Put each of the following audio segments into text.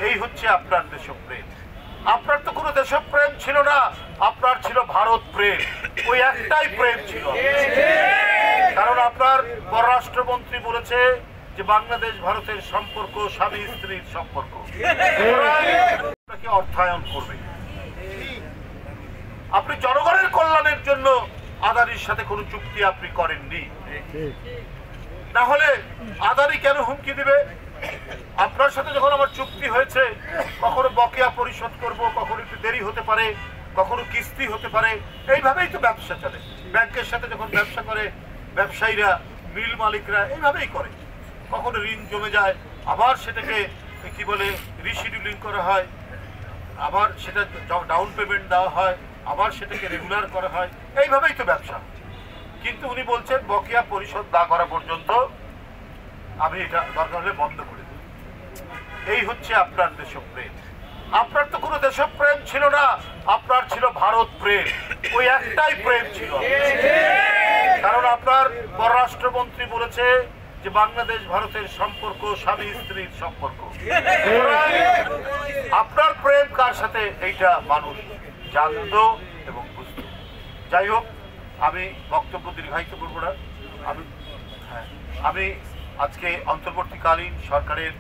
এই হচ্ছে আপনার দেশপ্রেম। আপনার তো কোনো দেশপ্রেম ছিল না, আপনার ছিল ভারত প্রেম। ওই একটাই প্রেম ছিল, কারণ আপনার পররাষ্ট্রমন্ত্রী বলেছে যে বাংলাদেশ ভারতের সম্পর্ক স্বামী স্ত্রীর সম্পর্ক, অর্থায়ন করবে। আপনি জনগণের কল্যাণের জন্য আদানির সাথে কোনো চুক্তি আপনি করেননি, না হলে আদানি কেন হুমকি দিবে? আপনার সাথে যখন আমার চুক্তি হয়েছে, কখনো বকেয়া পরিশোধ করব, কখনো একটু দেরি হতে পারে, কখনো কিস্তি হতে পারে, এইভাবেই তো ব্যবসা চলে। ব্যাংকের সাথে যখন ব্যবসা করে ব্যবসায়ীরা, মিল মালিকরা এইভাবেই করে। কখনো ঋণ জমে যায়, আবার সেটাকে কি বলে রিশিডিউলিং করা হয়, আবার সেটা ডাউন পেমেন্ট দেওয়া হয়, আবার সেটাকে রেগুলার করা হয়, এইভাবেই তো ব্যবসা। কিন্তু উনি বলছেন বকেয়া পরিশোধ না করা পর্যন্ত আমি এটা দরকার হলে বন্ধ করে দিই। এই হচ্ছে আপনার দেশপ্রেম। আপনার তো কোনো দেশপ্রেম ছিল না, আপনার ছিল ভারত প্রেম। ওই একটাই প্রেম ছিল, কারণ আপনার পররাষ্ট্রমন্ত্রী বলেছে যে বাংলাদেশ ভারতের সম্পর্ক স্বামী স্ত্রীর সম্পর্ক। আপনার প্রেম কার সাথে এইটা মানুষ জানত এবং বুঝত। যাই হোক, আমি বক্তব্য দীর্ঘায়িত করব না। আমি আজকে অন্তর্বর্তীকালীন সরকারের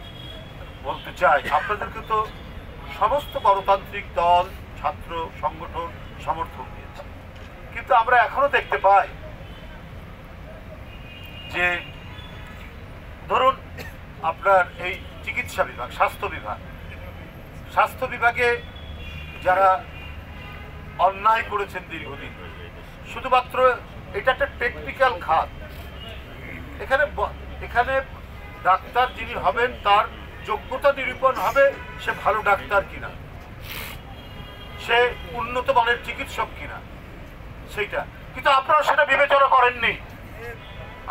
বলতে চাই, আপনাদেরকে তো সমস্ত গণতান্ত্রিক দল, ছাত্র সংগঠন সমর্থন দিয়েছে, কিন্তু আমরা এখনো দেখতে পাই যে ধরুন আপনার এই চিকিৎসা বিভাগ, স্বাস্থ্য বিভাগে যারা অন্যায় করেছেন দীর্ঘদিন, শুধুমাত্র এটা একটা টেকনিক্যাল খাত। এখানে ডাক্তার যিনি হবেন তার যোগ্যতা নিরূপণ হবে সে ভালো ডাক্তার কিনা, সে উন্নত মানের চিকিৎসক কিনা, সেইটা। কিন্তু আপনারা সেটা বিবেচনা করেননি,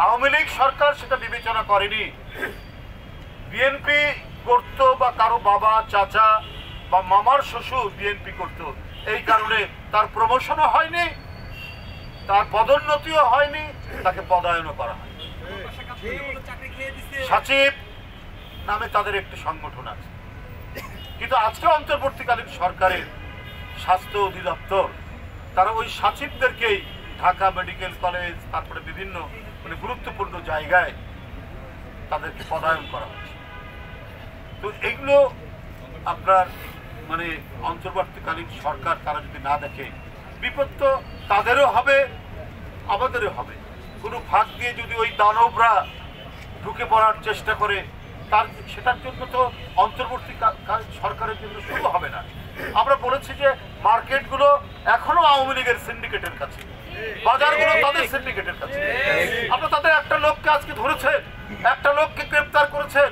আওয়ামী লীগ সরকার সেটা বিবেচনা করেনি। বিএনপি করতো, বা কারো বাবা, চাচা বা মামার শ্বশুর বিএনপি করতো, এই কারণে তার প্রমোশনও হয়নি, তার পদোন্নতিও হয়নি, তাকে পদায়নও করা হয়। সচিব নামে তাদের একটি সংগঠন আছে, কিন্তু আজকে অন্তর্বর্তীকালীন সরকারের স্বাস্থ্য অধিদপ্তর তারা ওই সচিবদেরকেই ঢাকা মেডিকেল কলেজ, তারপরে বিভিন্ন গুরুত্বপূর্ণ জায়গায় তাদেরকে পদায়ন করা হচ্ছে। তো এগুলো আপনার অন্তর্বর্তীকালীন সরকার তারা যদি না দেখে, বিপদ তো তাদেরও হবে, আমাদেরও হবে। কোনো ফাঁক দিয়ে যদি ওই দানবরা ঢুকে পড়ার চেষ্টা করে, সেটার জন্য তো অন্তর্বর্তীকালীন সরকারের জন্য শুরু হবে না। আমরা বলেছি যে মার্কেটগুলো এখনো আওয়ামী লীগের সিন্ডিকেটের কাছে, বাজারগুলো তাদের সিন্ডিকেটের কাছে। আপনারা তাদের একটা লোককে আজকে ধরেছেন, একটা লোককে গ্রেপ্তার করেছেন,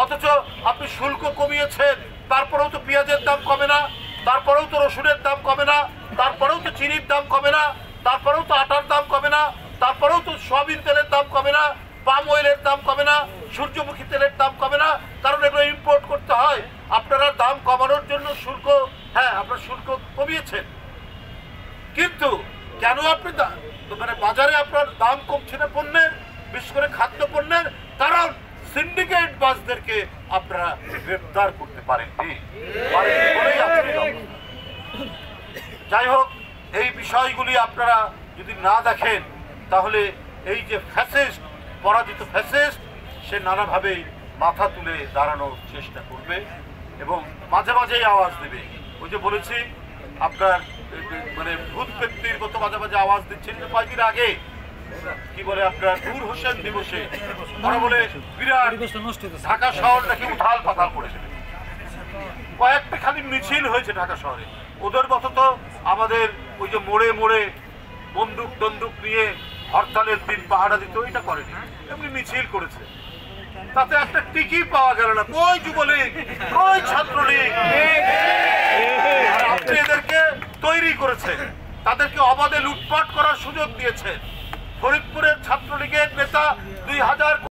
অথচ আপনি শুল্ক কমিয়েছেন, তারপরেও তো পেঁয়াজের দাম কমে না, তারপরেও তো রসুনের দাম কমে না, তারপরেও তো চিনির দাম কমে না, তারপরেও তো আটার দাম কমে না, তারপরেও তো সয়াবিন তেলের দাম কমে না, পাম অয়েলের দাম কমে না, সূর্যমুখী তেলের দাম কমে না, কারণ এগুলো ইম্পোর্ট করতে হয়। আপনারা দাম কমানোর জন্য শুল্ক, আপনার শুল্ক কমিয়েছেন, কিন্তু কেন আপনি বাজারে আপনার দাম কমছে না পণ্যের, বিশেষ করে খাদ্য পণ্যের? কারণ সিন্ডিকেট বাসদেরকে আপনারা গ্রেপ্তার করতে পারেননি। যাই হোক, এই বিষয়গুলি আপনারা যদি না দেখেন, তাহলে এই যে ফ্যাসিস্ট, পরাজিত ফ্যাসিস্ট, সে নানাভাবেই মাথা তুলে দাঁড়ানোর চেষ্টা করবে এবং মাঝে মাঝেই আওয়াজ দেবে। ওই যে বলেছি আপনার ভূত ব্যক্তির মতো মাঝে মাঝে আওয়াজ দিচ্ছেন। কয়েকদিন আগে কি বলে আপনার নূর হোসেন দিবসে ওরা বলে বিরাট ঢাকা শহর নাকি উথাল পাতাল করে দেবে। কয়েকটা খালি মিছিল হয়েছে ঢাকা শহরে, ওদের মতো তো আমাদের ওই যে মোড়ে মোড়ে বন্দুক নিয়ে হরতালের দিন পাহারা দিত, এটা করেনি, এমনি মিছিল করেছে। তাতে একটা টিকি পাওয়া গেল না। কই যুবলীগ, কই ছাত্রলীগ? আপনি এদেরকে তৈরি করেছেন, তাদেরকে অবাধে লুটপাট করার সুযোগ দিয়েছেন। ফরিদপুরের ছাত্রলীগের নেতা 2000